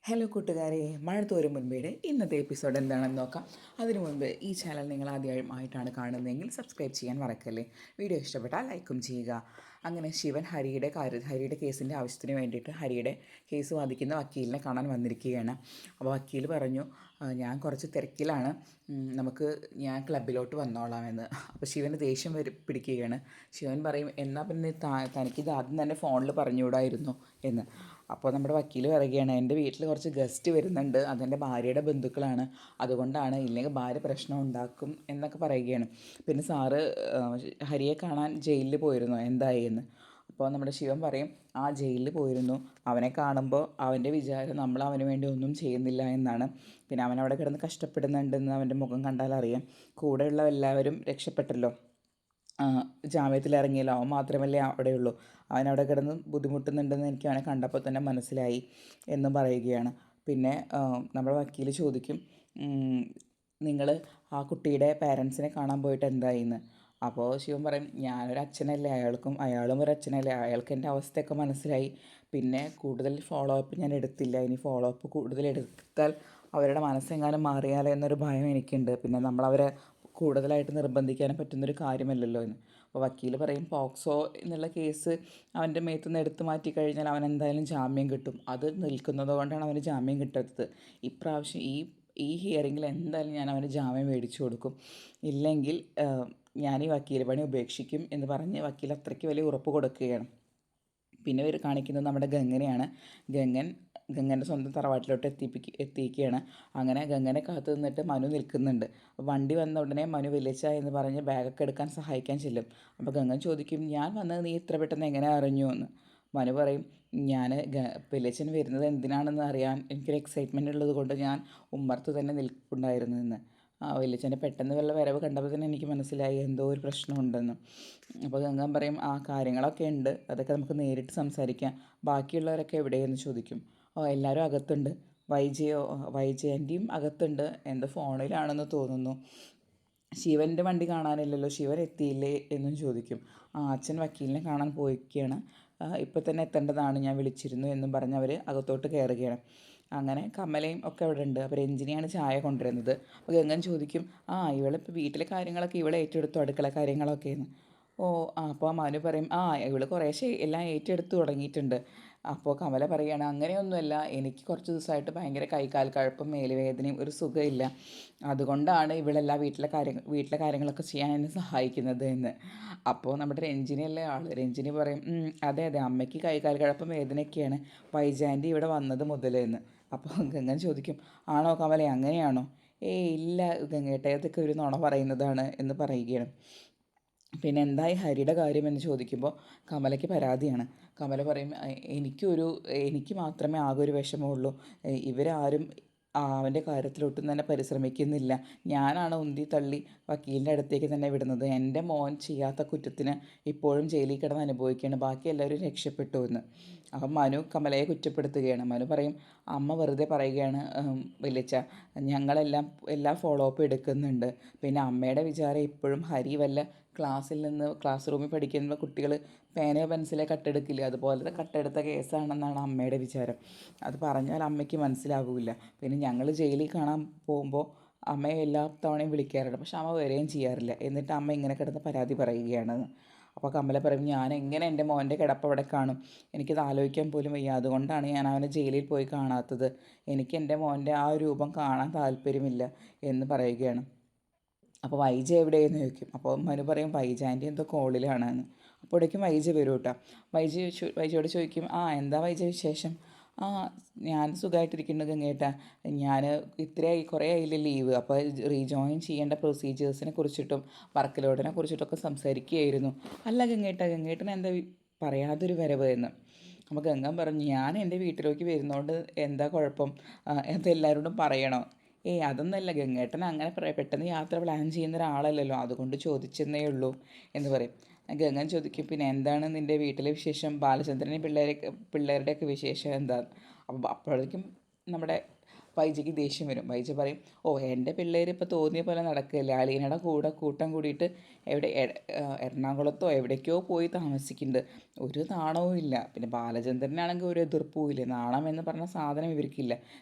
Hello കൂട്ടുകാരെ, മഴ തോരും മുൻപേടെ ഇന്നത്തെ എപ്പിസോഡ് എന്താണെന്ന് നോക്കാം. അതിനു മുൻപ് ഈ ചാനൽ നിങ്ങൾ ആദ്യമായിട്ടാണ് കാണുന്നതെങ്കിൽ സബ്സ്ക്രൈബ് ചെയ്യാൻ മറക്കല്ലേ. വീഡിയോ ഇഷ്ടപ്പെട്ടാൽ ലൈക്കും ചെയ്യുക. അങ്ങനെ ശിവൻ ഹരിയുടെ കേസിൻ്റെ ആവശ്യത്തിന് വേണ്ടിയിട്ട് ഹരിയുടെ കേസ് വാദിക്കുന്ന വക്കീലിനെ കാണാൻ വന്നിരിക്കുകയാണ്. അപ്പോൾ വക്കീൽ പറഞ്ഞു, ഞാൻ കുറച്ച് തിരക്കിലാണ്, ഞാൻ ക്ലബിലോട്ട് വന്നോളാമെന്ന്. അപ്പോൾ ശിവന് ദേഷ്യം പിടിക്കുകയാണ്. ശിവൻ പറയും, എന്നാൽ പിന്നെ തനിക്കിത് ആദ്യം തന്നെ ഫോണിൽ പറഞ്ഞുകൂടായിരുന്നു എന്ന്. അപ്പോൾ നമ്മുടെ വക്കീൽ പറയുകയാണ്, എൻ്റെ വീട്ടിൽ കുറച്ച് ഗസ്റ്റ് വരുന്നുണ്ട്, അതെൻ്റെ ഭാര്യയുടെ ബന്ധുക്കളാണ്, അതുകൊണ്ടാണ്, ഇല്ലെങ്കിൽ ഭാര്യ പ്രശ്നം ഉണ്ടാക്കും എന്നൊക്കെ പറയുകയാണ്. പിന്നെ സാറ് ഹരിയെ കാണാൻ ജയിലിൽ പോയിരുന്നു, എന്തായി എന്ന്. അപ്പോൾ നമ്മുടെ ശിവൻ പറയും, ആ ജയിലിൽ പോയിരുന്നു, അവനെ കാണുമ്പോൾ അവൻ്റെ വിചാരം നമ്മൾ അവന് വേണ്ടി ഒന്നും ചെയ്യുന്നില്ല എന്നാണ്. പിന്നെ അവൻ അവിടെ കിടന്ന് കഷ്ടപ്പെടുന്നുണ്ടെന്ന് അവൻ്റെ മുഖം കണ്ടാൽ അറിയാം. കൂടെയുള്ള എല്ലാവരും രക്ഷപ്പെട്ടല്ലോ, ജാമ്യത്തിൽ ഇറങ്ങിയല്ലോ, അവൻ മാത്രമല്ലേ അവിടെയുള്ളൂ, അവനവിടെ കിടന്ന് ബുദ്ധിമുട്ടുന്നുണ്ടെന്ന് എനിക്ക് അവനെ കണ്ടപ്പോൾ തന്നെ മനസ്സിലായി എന്നും പറയുകയാണ്. പിന്നെ നമ്മുടെ വക്കീൽ ചോദിക്കും, നിങ്ങൾ ആ കുട്ടിയുടെ പാരൻസിനെ കാണാൻ പോയിട്ട് എന്തായിന്ന്. അപ്പോൾ ശിവൻ പറയും, ഞാനൊരു അച്ഛനല്ലേ, അയാളും ഒരു അച്ഛനല്ലേ, അയാൾക്ക് എൻ്റെ അവസ്ഥയൊക്കെ മനസ്സിലായി, പിന്നെ കൂടുതൽ ഫോളോ അപ്പ് ഞാൻ എടുത്തില്ല, ഇനി ഫോളോ അപ്പ് കൂടുതൽ എടുത്താൽ അവരുടെ മനസ്സെങ്ങാനും മാറിയാലോ എന്നൊരു ഭയം എനിക്കുണ്ട്, പിന്നെ നമ്മളവരെ കൂടുതലായിട്ട് നിർബന്ധിക്കാനും പറ്റുന്നൊരു കാര്യമല്ലല്ലോ എന്ന്. അപ്പോൾ വക്കീൽ പറയും, പോക്സോ എന്നുള്ള കേസ് അവൻ്റെ മേത്തു നിന്ന് എടുത്തു മാറ്റി കഴിഞ്ഞാൽ അവൻ എന്തായാലും ജാമ്യം കിട്ടും, അത് നിൽക്കുന്നത് കൊണ്ടാണ് അവന് ജാമ്യം കിട്ടാത്തത്. ഇപ്രാവശ്യം ഈ ഹിയറിങ്ങിൽ എന്തായാലും ഞാൻ അവന് ജാമ്യം മേടിച്ചു കൊടുക്കും, ഇല്ലെങ്കിൽ ഞാൻ ഈ വക്കീൽ പണി ഉപേക്ഷിക്കും എന്ന് പറഞ്ഞ് വക്കീൽ അത്രയ്ക്ക് വലിയ ഉറപ്പ് കൊടുക്കുകയാണ്. പിന്നെ ഇവർ കാണിക്കുന്നത് നമ്മുടെ ഗംഗനെയാണ്. ഗംഗൻ്റെ സ്വന്തം തറവാട്ടിലോട്ട് എത്തിയിരിക്കുകയാണ്. അങ്ങനെ ഗംഗനെ കാത്തു നിന്നിട്ട് മനു നിൽക്കുന്നുണ്ട്. വണ്ടി വന്ന ഉടനെ മനു വലിച്ച എന്ന് പറഞ്ഞ് ബാഗൊക്കെ എടുക്കാൻ സഹായിക്കാൻ ചെല്ലും. അപ്പോൾ ഗംഗൻ ചോദിക്കും, ഞാൻ വന്നത് നീ ഇത്ര പെട്ടെന്ന് എങ്ങനെ അറിഞ്ഞു എന്ന്. മനു പറയും, ഞാൻ വലിയച്ഛൻ വരുന്നത് എന്തിനാണെന്ന് അറിയാൻ എനിക്കൊരു എക്സൈറ്റ്മെൻ്റ് ഉള്ളത് കൊണ്ട് ഞാൻ ഉമ്മർത്ത് തന്നെ നിൽപ്പുണ്ടായിരുന്നു എന്ന്. വലിയച്ഛൻ്റെ പെട്ടെന്ന് വല്ല വരവ് കണ്ടപ്പോൾ തന്നെ എനിക്ക് മനസ്സിലായി എന്തോ ഒരു പ്രശ്നമുണ്ടെന്ന്. അപ്പോൾ ഗംഗൻ പറയും, ആ കാര്യങ്ങളൊക്കെ ഉണ്ട്, അതൊക്കെ നമുക്ക് നേരിട്ട് സംസാരിക്കാം, ബാക്കിയുള്ളവരൊക്കെ എവിടെയെന്ന് ചോദിക്കും. എല്ലാവരും അകത്തുണ്ട്, വൈജയൻ്റെയും അകത്തുണ്ട്, എൻ്റെ ഫോണിലാണെന്ന് തോന്നുന്നു, ശിവൻ്റെ വണ്ടി കാണാനില്ലല്ലോ, ശിവൻ എത്തിയില്ലേ എന്നും ചോദിക്കും. അച്ഛൻ വക്കീലിനെ കാണാൻ പോയിക്കുകയാണ്, ഇപ്പോൾ തന്നെ എത്തേണ്ടതാണ്, ഞാൻ വിളിച്ചിരുന്നു എന്നും പറഞ്ഞ് അവർ അകത്തോട്ട് കയറുകയാണ്. അങ്ങനെ കമലയും ഒക്കെ അവിടെ ഉണ്ട്. അപ്പോൾ രഞ്ജിനിയാണ് ചായ കൊണ്ടുവരുന്നത്. അപ്പോൾ ഗംഗൻ ചോദിക്കും, ഇവളിപ്പോൾ വീട്ടിലെ കാര്യങ്ങളൊക്കെ ഇവളെ ഏറ്റെടുത്തു, അടുക്കള കാര്യങ്ങളൊക്കെയെന്ന്. അപ്പോൾ മനു പറയും, ഇവൾ കുറേശ്ശെ എല്ലാം ഏറ്റെടുത്ത് തുടങ്ങിയിട്ടുണ്ട്. അപ്പോൾ കമല പറയുകയാണ്, അങ്ങനെയൊന്നുമല്ല, എനിക്ക് കുറച്ച് ദിവസമായിട്ട് ഭയങ്കര കൈകാൽ കഴപ്പും മേലുവേദനയും ഒരു സുഖമില്ല, അതുകൊണ്ടാണ് ഇവളെല്ലാം വീട്ടിലെ കാര്യങ്ങളൊക്കെ ചെയ്യാൻ എന്നെ സഹായിക്കുന്നത് എന്ന്. അപ്പോൾ നമ്മുടെ രഞ്ജിനിയല്ലേ ആൾ, രഞ്ജിനി പറയും, അതെ അതെ, അമ്മയ്ക്ക് കൈകാൽ കഴപ്പും വേദനയൊക്കെയാണ് വൈജാൻറ്റി ഇവിടെ വന്നത് മുതൽ എന്ന്. അപ്പോൾ ഗംഗൻ ചോദിക്കും, ആണോ കമല, അങ്ങനെയാണോ? ഇല്ല ഗംഗേട്ട, അതൊക്കെ ഒരു നുണ പറയുന്നതാണ് എന്ന് പറയുകയാണ്. പിന്നെ എന്തായി ഹരിയുടെ കാര്യം എന്ന് ചോദിക്കുമ്പോൾ കമലയ്ക്ക് പരാതിയാണ്. കമല പറയും, എനിക്ക് മാത്രമേ ആകെ ഒരു വിഷമമുള്ളൂ, ഇവരാരും അവൻ്റെ കാര്യത്തിലൊട്ടും തന്നെ പരിശ്രമിക്കുന്നില്ല, ഞാനാണ് ഉന്തി തള്ളി വക്കീലിൻ്റെ അടുത്തേക്ക് തന്നെ വിടുന്നത്, എൻ്റെ മോൻ ചെയ്യാത്ത കുറ്റത്തിന് ഇപ്പോഴും ജയിലിൽ കിടന്ന് അനുഭവിക്കുകയാണ്, ബാക്കി എല്ലാവരും രക്ഷപ്പെട്ടു എന്ന്. അപ്പം മനു കമലയെ കുറ്റപ്പെടുത്തുകയാണ്. മനു പറയും, അമ്മ വെറുതെ പറയുകയാണ് വലിയച്ഛ, ഞങ്ങളെല്ലാം എല്ലാ ഫോളോ അപ്പ് എടുക്കുന്നുണ്ട്, പിന്നെ അമ്മയുടെ വിചാരം ഇപ്പോഴും ഹരി വല്ല ക്ലാസ് റൂമിൽ പഠിക്കുന്ന കുട്ടികൾ പേനയോ പെൻസിലോ കട്ടെടുക്കില്ല, അതുപോലത്തെ കട്ടെടുത്ത കേസാണെന്നാണ് അമ്മയുടെ വിചാരം, അത് പറഞ്ഞാൽ അമ്മയ്ക്ക് മനസ്സിലാവില്ല. പിന്നെ ഞങ്ങൾ ജയിലിൽ കാണാൻ പോകുമ്പോൾ അമ്മയെ എല്ലാ തവണയും വിളിക്കാറുണ്ട്, പക്ഷെ അമ്മ വരികയും ചെയ്യാറില്ല, എന്നിട്ട് അമ്മ ഇങ്ങനെ കിടന്ന് പരാതി പറയുകയാണ്. അപ്പോൾ കമല പറയും, ഞാൻ എങ്ങനെ എൻ്റെ മോൻ്റെ കിടപ്പ് അവിടെ കാണും, എനിക്കത് ആലോചിക്കാൻ പോലും വയ്യ, അതുകൊണ്ടാണ് ഞാൻ അവനെ ജയിലിൽ പോയി കാണാത്തത്, എനിക്ക് എൻ്റെ മോൻ്റെ ആ രൂപം കാണാൻ താല്പര്യമില്ല എന്ന് പറയുകയാണ്. അപ്പോൾ വൈജ എവിടെയെന്ന് ചോദിക്കും. അപ്പോൾ മനു പറയും, വൈജ ആൻറ്റി എന്തോ കോളിലാണെന്ന്. അപ്പോഴേക്കും വൈജ വരും കേട്ടോ. വൈജയോട് ചോദിക്കും, എന്താ വൈജ വിശേഷം? ഞാൻ സുഖമായിട്ടിരിക്കുന്നു ഗംഗേട്ടാ, ഞാൻ ഇത്രയായി കുറേ ആയില്ലേ ലീവ്, അപ്പോൾ റീജോയിൻ ചെയ്യേണ്ട പ്രൊസീജിയേഴ്സിനെ കുറിച്ചിട്ടും വർക്ക് ലോഡിനെ കുറിച്ചിട്ടൊക്കെ സംസാരിക്കുകയായിരുന്നു. അല്ല ഗംഗേട്ടൻ എന്താ പറയാതൊരു വരവ് എന്ന്. അപ്പോൾ ഗംഗൻ പറഞ്ഞു, ഞാൻ എൻ്റെ വീട്ടിലേക്ക് വരുന്നതുകൊണ്ട് എന്താ കുഴപ്പം, അതെല്ലാവരോടും പറയണോ? അതൊന്നല്ല ഗംഗേട്ടൻ അങ്ങനെ പെട്ടെന്ന് യാത്ര പ്ലാൻ ചെയ്യുന്ന ഒരാളല്ലല്ലോ, അതുകൊണ്ട് ചോദിച്ചെന്നേ ഉള്ളൂ എന്ന് പറയും. ഗംഗൻ ചോദിക്കും, പിന്നെ എന്താണ് നിൻ്റെ വീട്ടിലെ വിശേഷം, ബാലചന്ദ്രനെ പിള്ളേരുടെയൊക്കെ വിശേഷം എന്താ? അപ്പോഴേക്കും നമ്മുടെ വൈജയ്ക്ക് ദേഷ്യം വരും. വൈജ പറയും, ഓ എൻ്റെ പിള്ളേർ ഇപ്പോൾ തോന്നിയ പോലെ നടക്കുകയല്ലേ, അലീനയുടെ കൂടെ കൂട്ടം കൂടിയിട്ട് എറണാകുളത്തോ എവിടേക്കോ പോയി താമസിക്കുന്നുണ്ട്, ഒരു നാണവും ഇല്ല. പിന്നെ ബാലചന്ദ്രനാണെങ്കിൽ ഒരു എതിർപ്പും ഇല്ല. നാണം എന്ന് പറഞ്ഞ സാധനം ഇവർക്കില്ല.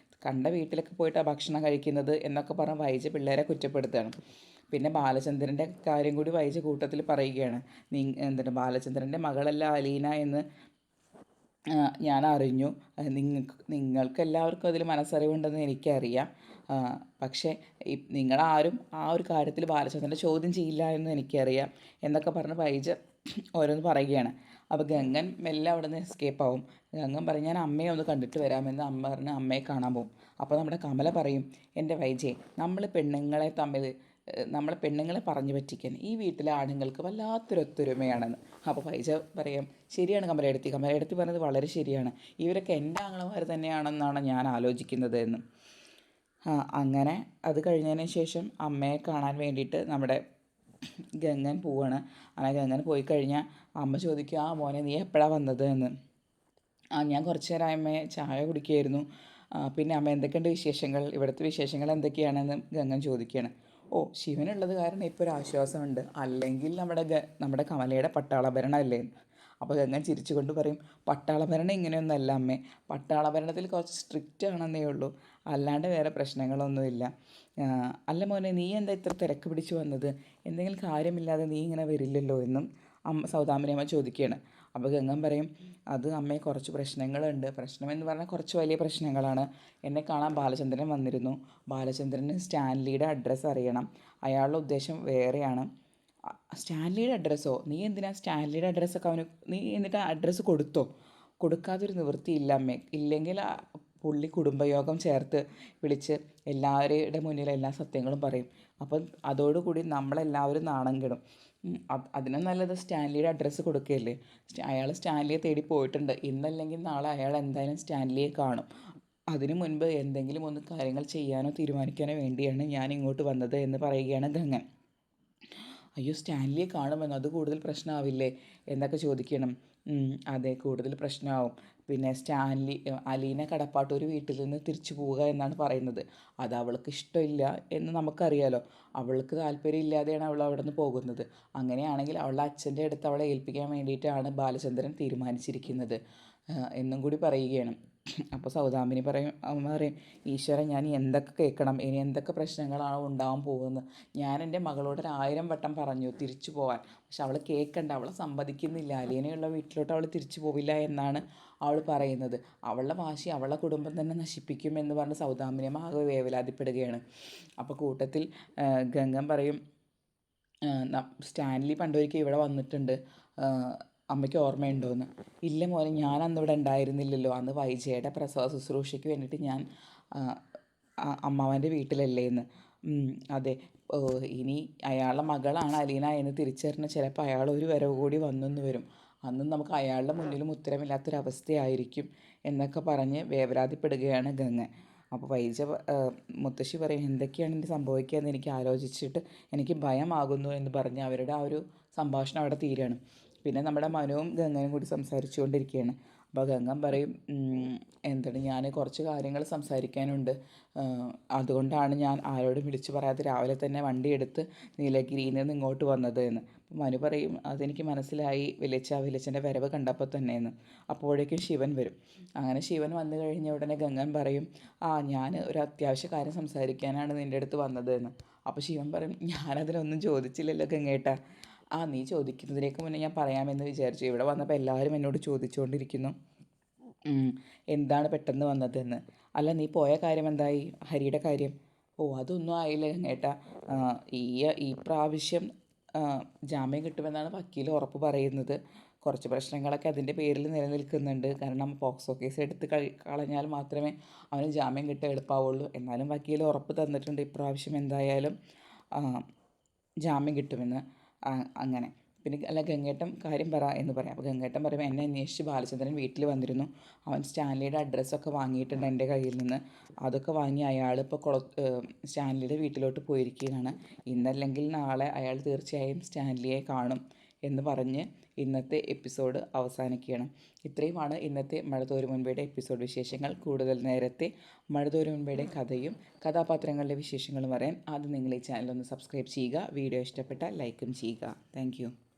കണ്ട വീട്ടിലൊക്കെ പോയിട്ടാണ് ഭക്ഷണം കഴിക്കുന്നത് എന്നൊക്കെ പറഞ്ഞ് വൈജ പിള്ളേരെ കുറ്റപ്പെടുത്തുകയാണ്. പിന്നെ ബാലചന്ദ്രൻ്റെ കാര്യം കൂടി വൈജ കൂട്ടത്തിൽ പറയുകയാണ്. എന്താണ് ബാലചന്ദ്രൻ്റെ മകളല്ല അലീന എന്ന് ഞാൻ അറിഞ്ഞു. നിങ്ങൾക്കെല്ലാവർക്കും അതിൽ മനസ്സറിവുണ്ടെന്ന് എനിക്കറിയാം. പക്ഷേ നിങ്ങളാരും ആ ഒരു കാര്യത്തിൽ ബാലചന്ദ്രനെ ചോദ്യം ചെയ്യില്ല എന്ന് എനിക്കറിയാം എന്നൊക്കെ പറഞ്ഞ് വൈജ ഓരോന്ന് പറയുകയാണ്. അപ്പോൾ ഗംഗൻ മെല്ലെ അവിടെ നിന്ന് എസ്കേപ്പ് ആവും. ഗംഗൻ പറയും, ഞാൻ അമ്മയെ ഒന്ന് കണ്ടിട്ട് വരാമെന്ന് അമ്മ പറഞ്ഞ് അമ്മയെ കാണാൻ പോകും. അപ്പോൾ നമ്മുടെ കമല പറയും, എൻ്റെ വൈജയെ, നമ്മളെ പെണ്ണുങ്ങളെ പറഞ്ഞു പറ്റിക്കാൻ ഈ വീട്ടിലെ ആണുങ്ങൾക്ക് വല്ലാത്തൊരൊത്തൊരുമയാണെന്ന്. അപ്പോൾ വൈജ പറയാം, ശരിയാണ് കമലയെടുത്തി പറഞ്ഞത് വളരെ ശരിയാണ്, ഇവരൊക്കെ എൻ്റെ ആങ്ങളമാർ തന്നെയാണെന്നാണ് ഞാൻ ആലോചിക്കുന്നത് എന്ന്. അങ്ങനെ അത് കഴിഞ്ഞതിന് ശേഷം അമ്മയെ കാണാൻ വേണ്ടിയിട്ട് നമ്മുടെ ഗംഗൻ പോവാണ്. അങ്ങനെ ഗംഗൻ പോയി കഴിഞ്ഞാൽ അമ്മ ചോദിക്കുക, ആ മോനെ നീ എപ്പോഴാണ് വന്നത് എന്ന്. ഞാൻ കുറച്ച് നേരം അമ്മയെ ചായ കുടിക്കുകയായിരുന്നു. പിന്നെ അമ്മ എന്തൊക്കെയുണ്ട് വിശേഷങ്ങൾ, ഇവിടുത്തെ വിശേഷങ്ങൾ എന്തൊക്കെയാണെന്ന് ഗംഗൻ ചോദിക്കുകയാണ്. ഓ, ശിവനുള്ളത് കാരണം ഇപ്പോൾ ഒരു ആശ്വാസമുണ്ട്, അല്ലെങ്കിൽ നമ്മുടെ കമലയുടെ പട്ടാളഭരണമല്ലേ. അപ്പോൾ ഗംഗൻ ചിരിച്ചുകൊണ്ട് പറയും, പട്ടാളഭരണം ഇങ്ങനെയൊന്നല്ല അമ്മേ, പട്ടാളഭരണത്തിൽ കുറച്ച് സ്ട്രിക്റ്റ് ആണെന്നേ ഉള്ളൂ, അല്ലാണ്ട് വേറെ പ്രശ്നങ്ങളൊന്നുമില്ല. അല്ല മോനെ, നീ എന്താ ഇത്ര തിരക്ക് പിടിച്ച് വന്നത്, എന്തെങ്കിലും കാര്യമില്ലാതെ നീ ഇങ്ങനെ വരില്ലല്ലോ എന്നും സൗദാമിനി അമ്മ ചോദിക്കുകയാണ്. അപ്പോൾ ഗംഗൻ പറയും, അത് അമ്മയെ കുറച്ച് പ്രശ്നങ്ങളുണ്ട്. പ്രശ്നമെന്ന് പറഞ്ഞാൽ കുറച്ച് വലിയ പ്രശ്നങ്ങളാണ്. എന്നെ കാണാൻ ബാലചന്ദ്രൻ വന്നിരുന്നു. ബാലചന്ദ്രന് സ്റ്റാൻലിയുടെ അഡ്രസ്സ് അറിയണം. അയാളുടെ ഉദ്ദേശം വേറെയാണ്. സ്റ്റാൻലിയുടെ അഡ്രസ്സോ? നീ എന്തിനാ സ്റ്റാൻലിയുടെ അഡ്രസ്സൊക്കെ നീ എന്നിട്ട് അഡ്രസ്സ് കൊടുത്തോ? കൊടുക്കാതൊരു നിവൃത്തിയില്ല അമ്മേ. ഇല്ലെങ്കിൽ പുള്ളി കുടുംബയോഗം ചേർത്ത് വിളിച്ച് എല്ലാവരുടെ മുന്നിൽ എല്ലാ സത്യങ്ങളും പറയും. അപ്പം അതോടുകൂടി നമ്മളെല്ലാവരും നാണം കെടും. അതിനും നല്ലത് സ്റ്റാൻലിയുടെ അഡ്രസ്സ് കൊടുക്കുകയല്ലേ. അയാൾ സ്റ്റാൻലിയെ തേടി പോയിട്ടുണ്ട്. ഇന്നല്ലെങ്കിൽ നാളെ അയാൾ എന്തായാലും സ്റ്റാൻലിയെ കാണും. അതിനു മുൻപ് എന്തെങ്കിലും ഒന്ന് കാര്യങ്ങൾ ചെയ്യാനോ തീരുമാനിക്കാനോ വേണ്ടിയാണ് ഞാൻ ഇങ്ങോട്ട് വന്നത് എന്ന് പറയുകയാണ് ഗംഗൻ. അയ്യോ, സ്റ്റാൻലിയെ കാണുമെന്നോ, അത് കൂടുതൽ പ്രശ്നമാവില്ലേ എന്നൊക്കെ ചോദിക്കണം. അതെ, കൂടുതൽ പ്രശ്നമാവും. പിന്നെ അലീന കടപ്പാട്ടൂർ വീട്ടിൽ നിന്ന് തിരിച്ചു പോവുക എന്നാണ് പറയുന്നത്. അത് അവൾക്ക് ഇഷ്ടമില്ല എന്ന് നമുക്കറിയാലോ. അവൾക്ക് താല്പര്യമില്ലാതെയാണ് അവൾ അവിടെ നിന്ന് പോകുന്നത്. അങ്ങനെയാണെങ്കിൽ അവളുടെ അച്ഛൻ്റെ അടുത്ത് അവളെ ഏൽപ്പിക്കാൻ വേണ്ടിയിട്ടാണ് ബാലചന്ദ്രൻ തീരുമാനിച്ചിരിക്കുന്നത് എന്നും കൂടി പറയുകയാണ്. അപ്പോൾ സൗദാമിനി അമ്മ പറയും, ഈശ്വരൻ, ഞാൻ എന്തൊക്കെ കേൾക്കണം, ഇനി എന്തൊക്കെ പ്രശ്നങ്ങളാണോ ഉണ്ടാവാൻ പോകുന്നത്. ഞാൻ എൻ്റെ മകളോട് 1000 വട്ടം പറഞ്ഞു തിരിച്ചു പോകാൻ, പക്ഷെ അവൾ കേൾക്കണ്ട, അവളെ സമ്മതിക്കുന്നില്ല. അലീനയുള്ള വീട്ടിലോട്ട് അവൾ തിരിച്ചു പോവില്ല എന്നാണ് അവൾ പറയുന്നത്. അവളുടെ വാശി അവളുടെ കുടുംബം തന്നെ നശിപ്പിക്കും എന്ന് പറഞ്ഞ് സൗദാമിനിയമ്മ ആകെ വേവലാതിപ്പെടുകയാണ്. അപ്പോൾ കൂട്ടത്തിൽ ഗംഗൻ പറയും, സ്റ്റാൻലി പണ്ടൊരിക്കൽ ഇവിടെ വന്നിട്ടുണ്ട്, അമ്മയ്ക്ക് ഓർമ്മയുണ്ടോയെന്ന്. ഇല്ല മോനെ, ഞാൻ അന്നിവിടെ ഉണ്ടായിരുന്നില്ലല്ലോ, അന്ന് വൈജയുടെ പ്രസവ ശുശ്രൂഷയ്ക്ക് വേണ്ടിയിട്ട് ഞാൻ അമ്മാവൻ്റെ വീട്ടിലല്ലേ എന്ന്. അതെ, ഇനി അയാളുടെ മകളാണ് അലീന എന്ന് തിരിച്ചറിഞ്ഞ് ചിലപ്പോൾ അയാൾ ഒരു വരവ് കൂടി വന്നെന്ന് വരും. അന്നും നമുക്ക് അയാളുടെ മുന്നിലും ഉത്തരമില്ലാത്തൊരവസ്ഥയായിരിക്കും എന്നൊക്കെ പറഞ്ഞ് വേവലാതിപ്പെടുകയാണ് ഗംഗ. അപ്പോൾ മുത്തശ്ശി പറയും, എന്തൊക്കെയാണ് ഇനി സംഭവിക്കുക എന്ന് എനിക്ക് ആലോചിച്ചിട്ട് എനിക്ക് ഭയമാകുന്നു എന്ന് പറഞ്ഞ് അവരുടെ ആ ഒരു സംഭാഷണം അവിടെ തീരുകയാണ്. പിന്നെ നമ്മുടെ മനുവും ഗംഗയും കൂടി സംസാരിച്ചുകൊണ്ടിരിക്കുകയാണ്. അപ്പോൾ ഗംഗൻ പറയും, എന്താണ്, ഞാൻ കുറച്ച് കാര്യങ്ങൾ സംസാരിക്കാനുണ്ട്, അതുകൊണ്ടാണ് ഞാൻ ആരോടും വിളിച്ചു പറയാതെ രാവിലെ തന്നെ വണ്ടിയെടുത്ത് നീലഗിരിയിൽ നിന്ന് ഇങ്ങോട്ട് വന്നത് എന്ന്. അപ്പോൾ മനു പറയും, അതെനിക്ക് മനസ്സിലായി വിളിച്ചൻ്റെ വരവ് കണ്ടപ്പോൾ തന്നെയെന്ന്. അപ്പോഴേക്കും ശിവൻ വരും. അങ്ങനെ ശിവൻ വന്നു കഴിഞ്ഞ ഉടനെ ഗംഗൻ പറയും, ഞാൻ ഒരു അത്യാവശ്യ കാര്യം സംസാരിക്കാനാണ് നിൻ്റെ അടുത്ത് വന്നത് എന്ന്. അപ്പോൾ ശിവൻ പറയും, ഞാനതിനൊന്നും ചോദിച്ചില്ലല്ലോ ഗംഗേട്ടാ. നീ ചോദിക്കുന്നതിലേക്ക് മുന്നേ ഞാൻ പറയാമെന്ന് വിചാരിച്ചു. ഇവിടെ വന്നപ്പോൾ എല്ലാവരും എന്നോട് ചോദിച്ചുകൊണ്ടിരിക്കുന്നു എന്താണ് പെട്ടെന്ന് വന്നതെന്ന്. അല്ല, നീ പോയ കാര്യം എന്തായി, ഹരിയുടെ കാര്യം? അതൊന്നും ആയില്ല ഗംഗേട്ടാ. ഈ പ്രാവശ്യം ജാമ്യം കിട്ടുമെന്നാണ് വക്കീൽ ഉറപ്പ് പറയുന്നത്. കുറച്ച് പ്രശ്നങ്ങളൊക്കെ അതിൻ്റെ പേരിൽ നിലനിൽക്കുന്നുണ്ട്. കാരണം പോക്സോ കേസ് എടുത്ത് കളഞ്ഞാൽ മാത്രമേ അവന് ജാമ്യം കിട്ടാൻ എളുപ്പമാവുള്ളൂ. എന്നാലും വക്കീൽ ഉറപ്പ് തന്നിട്ടുണ്ട് ഇപ്രാവശ്യം എന്തായാലും ജാമ്യം കിട്ടുമെന്ന്. അങ്ങനെ പിന്നെ അല്ല, ഗംഗേട്ടൻ കാര്യം പറ എന്ന് പറയാം. അപ്പോൾ ഗംഗേട്ടൻ പറയുമ്പോൾ, എന്നെ അന്വേഷിച്ച് ബാലചന്ദ്രൻ വീട്ടിൽ വന്നിരുന്നു. അവൻ സ്റ്റാൻലിയുടെ അഡ്രസ്സൊക്കെ വാങ്ങിയിട്ടുണ്ട് എൻ്റെ കയ്യിൽ നിന്ന്. അതൊക്കെ വാങ്ങി അയാൾ ഇപ്പോൾ സ്റ്റാൻലിയുടെ വീട്ടിലോട്ട് പോയിരിക്കുകയാണ്. ഇന്നല്ലെങ്കിൽ നാളെ അയാൾ തീർച്ചയായും സ്റ്റാൻലിയെ കാണും എന്ന് പറഞ്ഞ് ഇന്നത്തെ എപ്പിസോഡ് അവസാനിക്കുകയാണ്. ഇത്രയുമാണ് ഇന്നത്തെ മഴ തോരും മുൻപേയുടെ എപ്പിസോഡ് വിശേഷങ്ങൾ. കൂടുതൽ നേരത്തെ മഴ തോരും മുൻപേയുടെ കഥയും കഥാപാത്രങ്ങളുടെ വിശേഷങ്ങളും അറിയാൻ ആദ്യം നിങ്ങൾ ഈ ചാനൽ ഒന്ന് സബ്സ്ക്രൈബ് ചെയ്യുക. വീഡിയോ ഇഷ്ടപ്പെട്ടാൽ ലൈക്കും ചെയ്യുക. താങ്ക്